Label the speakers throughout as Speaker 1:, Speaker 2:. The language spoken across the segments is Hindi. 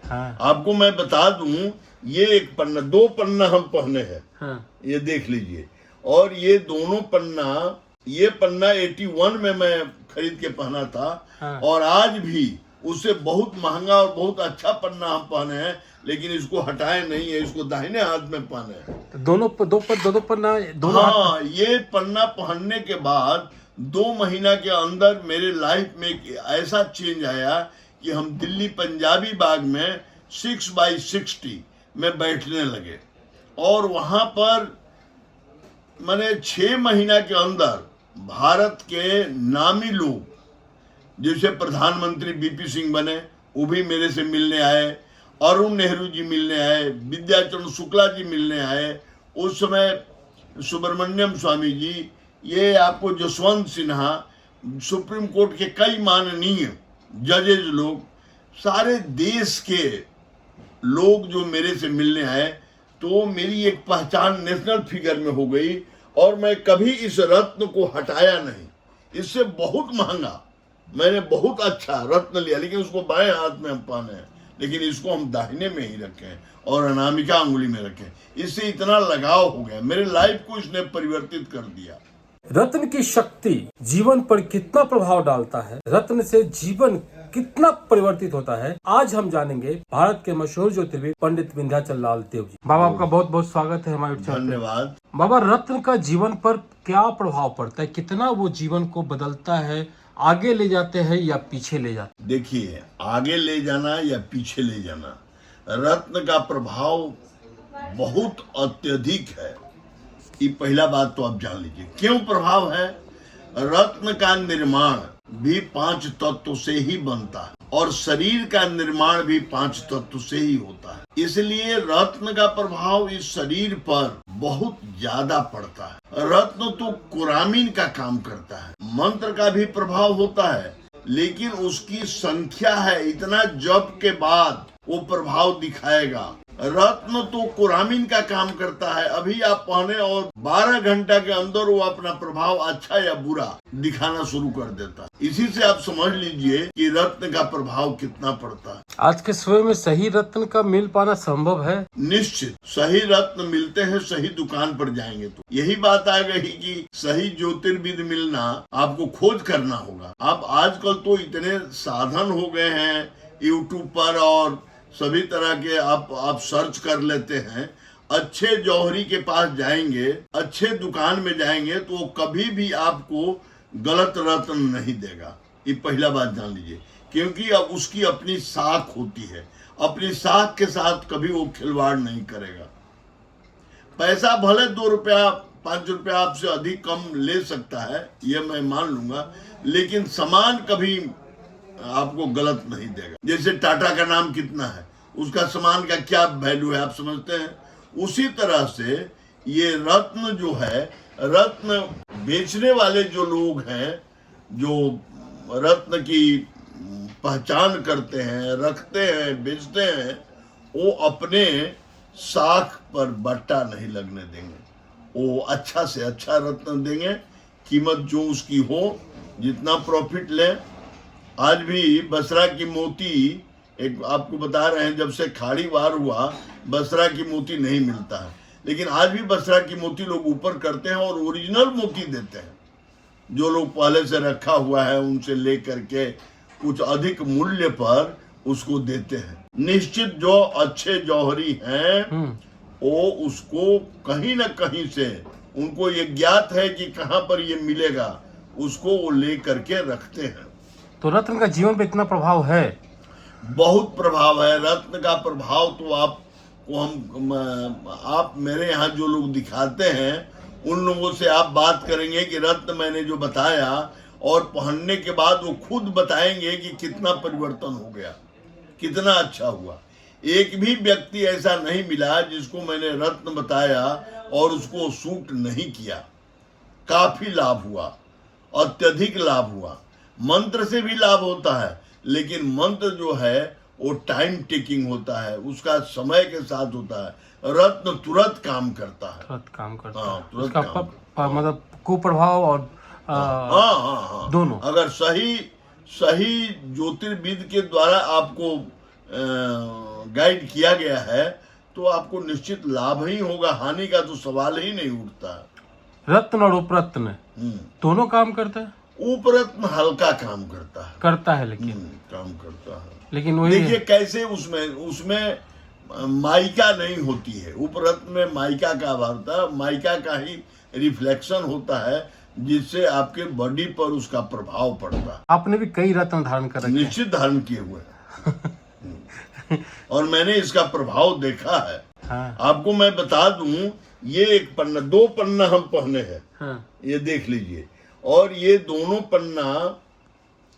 Speaker 1: हाँ।
Speaker 2: आपको मैं बता दूं, ये एक पन्ना, 2 पन्ना हम पहने हैं।
Speaker 1: हाँ।
Speaker 2: ये देख लीजिए। और ये दोनों पन्ना, ये पन्ना 81 में मैं खरीद के पहना था।
Speaker 1: हाँ।
Speaker 2: और आज भी उससे बहुत महंगा और बहुत अच्छा पन्ना हम पहने हैं, लेकिन इसको हटाए नहीं है, इसको दाहिने हाथ में पहने हैं।
Speaker 1: तो दोनों दो पन्ना दोनों
Speaker 2: हाँ, ये पन्ना पहनने के बाद 2 महीना के अंदर मेरे लाइफ में एक ऐसा चेंज आया कि हम दिल्ली पंजाबी बाग में 6x60 में बैठने लगे। और वहां पर मैंने 6 महीना के अंदर भारत के नामी लोग, जैसे प्रधानमंत्री बीपी सिंह बने, वो भी मेरे से मिलने आए, अरुण नेहरू जी मिलने आए, विद्याचरण शुक्ला जी मिलने आए, उस समय सुब्रमण्यम स्वामी जी, ये आपको जसवंत सिन्हा, सुप्रीम कोर्ट के कई माननीय जजेज लोग, सारे देश के लोग जो मेरे से मिलने आए, तो मेरी एक पहचान नेशनल फिगर में हो गई। और मैं कभी इस रत्न को हटाया नहीं। इससे बहुत महंगा मैंने बहुत अच्छा रत्न लिया, लेकिन उसको बाएं हाथ में हम पहने हैं, लेकिन इसको हम दाहिने में ही रखें और अनामिका अंगुली में रखें। इससे इतना लगाव हो गया, मेरे लाइफ को इसने परिवर्तित कर दिया।
Speaker 1: रत्न की शक्ति जीवन पर कितना प्रभाव डालता है, रत्न से जीवन कितना परिवर्तित होता है, आज हम जानेंगे भारत के मशहूर ज्योतिर्विद पंडित विंध्याचल लाल देव जी। बाबा, आपका बहुत बहुत स्वागत है हमारे चैनल पे।
Speaker 2: धन्यवाद।
Speaker 1: बाबा, रत्न का जीवन पर क्या प्रभाव पड़ता है, कितना वो जीवन को बदलता है, आगे ले जाते हैं या पीछे ले जाते हैं?
Speaker 2: देखिए, आगे ले जाना या पीछे ले जाना, रत्न का प्रभाव बहुत अत्यधिक है। ये पहला बात तो आप जान लीजिए। क्यों प्रभाव है? रत्न का निर्माण भी 5 तत्व से ही बनता है और शरीर का निर्माण भी 5 तत्व से ही होता है। इसलिए रत्न का प्रभाव इस शरीर पर बहुत ज्यादा पड़ता है। रत्न तो कुरामीन का काम करता है, मंत्र का भी प्रभाव होता है, लेकिन उसकी संख्या है इतना, जप के बाद वो प्रभाव दिखाएगा। रत्न तो कुरामीन का काम करता है, अभी आप पहने और 12 घंटा के अंदर वो अपना प्रभाव अच्छा या बुरा दिखाना शुरू कर देता है। इसी से आप समझ लीजिए कि रत्न का प्रभाव कितना पड़ता है।
Speaker 1: आज के समय में सही रत्न का मिल पाना संभव है?
Speaker 2: निश्चित सही रत्न मिलते हैं, सही दुकान पर जाएंगे तो। यही बात आ गई कि सही ज्योतिर्विद मिलना आपको खोज करना होगा। अब आजकल तो इतने साधन हो गए हैं यूट्यूब पर, और सभी तरह के आप सर्च कर लेते हैं। अच्छे जौहरी के पास जाएंगे, अच्छे दुकान में जाएंगे, तो वो कभी भी आपको गलत रत्न नहीं देगा। ये पहला बात जान लीजिए, क्योंकि अब उसकी अपनी साख होती है, अपनी साख के साथ कभी वो खिलवाड़ नहीं करेगा। पैसा भले 2 रुपया 5 रुपया आपसे अधिक कम ले सकता है, ये मैं मान लूंगा, लेकिन सामान कभी आपको गलत नहीं देगा। जैसे टाटा का नाम कितना है, उसका सामान का क्या वैल्यू है आप समझते हैं। उसी तरह से ये रत्न जो है, रत्न बेचने वाले जो लोग हैं, जो रत्न की पहचान करते हैं, रखते हैं, बेचते हैं, वो अपने साख पर बट्टा नहीं लगने देंगे। वो अच्छा से अच्छा रत्न देंगे, कीमत जो उसकी हो, जितना प्रॉफिट लें। आज भी बसरा की मोती, एक आपको बता रहे हैं, जब से खाड़ी वार हुआ बसरा की मोती नहीं मिलता है, लेकिन आज भी बसरा की मोती लोग ऊपर करते हैं और ओरिजिनल मोती देते हैं। जो लोग पहले से रखा हुआ है उनसे ले करके कुछ अधिक मूल्य पर उसको देते हैं। निश्चित जो अच्छे जौहरी हैं वो उसको कहीं ना कहीं से, उनको ये ज्ञात है कि कहाँ पर ये मिलेगा, उसको वो ले करके रखते हैं।
Speaker 1: तो रत्न का जीवन पे इतना प्रभाव है?
Speaker 2: बहुत प्रभाव है रत्न का। प्रभाव तो आप मेरे यहाँ जो लोग दिखाते हैं उन लोगों से आप बात करेंगे कि रत्न मैंने जो बताया, और पहनने के बाद वो खुद बताएंगे कि कितना परिवर्तन हो गया, कितना अच्छा हुआ। एक भी व्यक्ति ऐसा नहीं मिला जिसको मैंने रत्न बताया और उसको सूट नहीं किया। काफी लाभ हुआ, अत्यधिक लाभ हुआ। मंत्र से भी लाभ होता है, लेकिन मंत्र जो है वो टाइम टेकिंग होता है, उसका समय के साथ होता है। रत्न तुरंत काम करता है,
Speaker 1: तुरंत काम करता
Speaker 2: हाँ,
Speaker 1: है।
Speaker 2: तुरंत
Speaker 1: उसका
Speaker 2: काम
Speaker 1: मतलब कुप्रभाव और
Speaker 2: हाँ
Speaker 1: दोनों।
Speaker 2: अगर सही ज्योतिर्विद के द्वारा आपको गाइड किया गया है तो आपको निश्चित लाभ ही होगा, हानि का तो सवाल ही नहीं उठता।
Speaker 1: रत्न और उपरत्न दोनों काम करता है?
Speaker 2: उपरत्न हल्का काम करता है,
Speaker 1: लेकिन
Speaker 2: काम करता है।
Speaker 1: लेकिन वही
Speaker 2: देखिए कैसे उसमें माइका नहीं होती है। उपरत्न में माइका का अभाव होता है, माइका का ही रिफ्लेक्शन होता है जिससे आपके बॉडी पर उसका प्रभाव पड़ता है।
Speaker 1: आपने भी कई रत्न धारण कर रखे हैं।
Speaker 2: निश्चित धारण किए हुए हैं और मैंने इसका प्रभाव देखा है।
Speaker 1: हाँ।
Speaker 2: आपको मैं बता दूं, ये एक पन्ना, 2 पन्ना हम पहने हैं।
Speaker 1: हाँ।
Speaker 2: ये देख लीजिए, और ये दोनों पन्ना,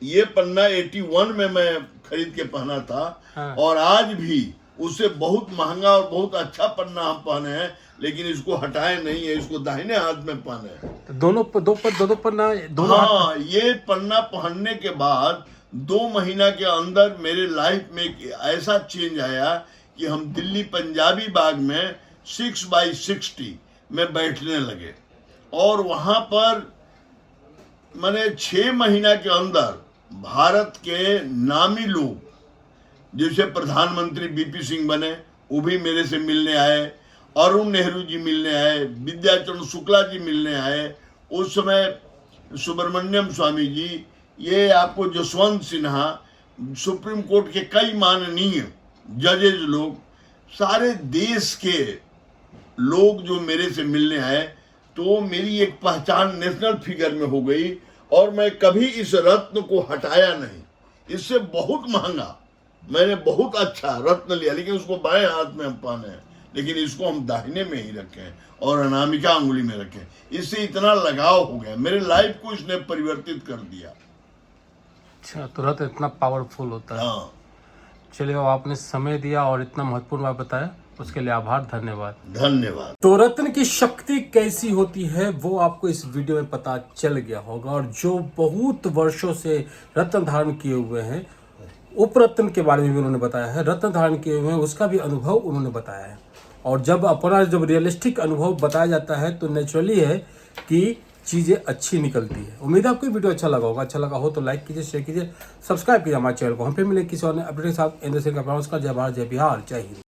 Speaker 2: ये पन्ना 81 में मैं खरीद के पहना था।
Speaker 1: हाँ।
Speaker 2: और आज भी उससे बहुत महंगा और बहुत अच्छा पन्ना हम पहने हैं, लेकिन इसको हटाए नहीं है, इसको दाहिने हाथ में पहने हैं।
Speaker 1: तो दो पन्ना दोनों
Speaker 2: हाँ, ये पन्ना पहनने के बाद 2 महीना के अंदर मेरे लाइफ में एक ऐसा चेंज आया कि हम दिल्ली पंजाबी बाग में 6x60 में बैठने लगे, और वहां पर मैंने 6 महीना के अंदर भारत के नामी लोग, जैसे प्रधानमंत्री बीपी सिंह बने, वो भी मेरे से मिलने आए, अरुण नेहरू जी मिलने आए, विद्याचरण शुक्ला जी मिलने आए, उस समय सुब्रमण्यम स्वामी जी, ये आपको जसवंत सिन्हा, सुप्रीम कोर्ट के कई माननीय जजेज लोग, सारे देश के लोग जो मेरे से मिलने आए, तो मेरी एक पहचान नेशनल फिगर में हो गई। और मैं कभी इस रत्न को हटाया नहीं। इससे बहुत महंगा मैंने बहुत अच्छा रत्न लिया, लेकिन उसको बाएं हाथ में हम पहने हैं, लेकिन इसको हम दाहिने में ही रखें और अनामिका अंगुली में रखें। इससे इतना लगाव हो गया, मेरे लाइफ को इसने परिवर्तित कर दिया।
Speaker 1: अच्छा, तो रत्न इतना पावरफुल होता है।
Speaker 2: हाँ,
Speaker 1: चलिए, आपने समय दिया और इतना महत्वपूर्ण बात बताया, उसके लिए आभार, धन्यवाद।
Speaker 2: धन्यवाद।
Speaker 1: तो रत्न की शक्ति कैसी होती है वो आपको इस वीडियो में पता चल गया होगा। और जो बहुत वर्षों से रत्न धारण किए हुए हैं, उपरत्न के बारे में भी उन्होंने बताया है, रत्न धारण किए हुए हैं उसका भी अनुभव उन्होंने बताया है। और जब रियलिस्टिक अनुभव बताया जाता है तो नेचुरली है कि चीज़ें अच्छी निकलती है। उम्मीद है आपको वीडियो अच्छा लगा होगा। अच्छा लगा हो तो लाइक कीजिए, शेयर कीजिए, सब्सक्राइब कीजिए हमारे चैनल को। हम फिर मिले किसी और अपडेट के साथ। इंद्र सिंह का प्रणाम। जय भारत, जय बिहार, जय हिंद।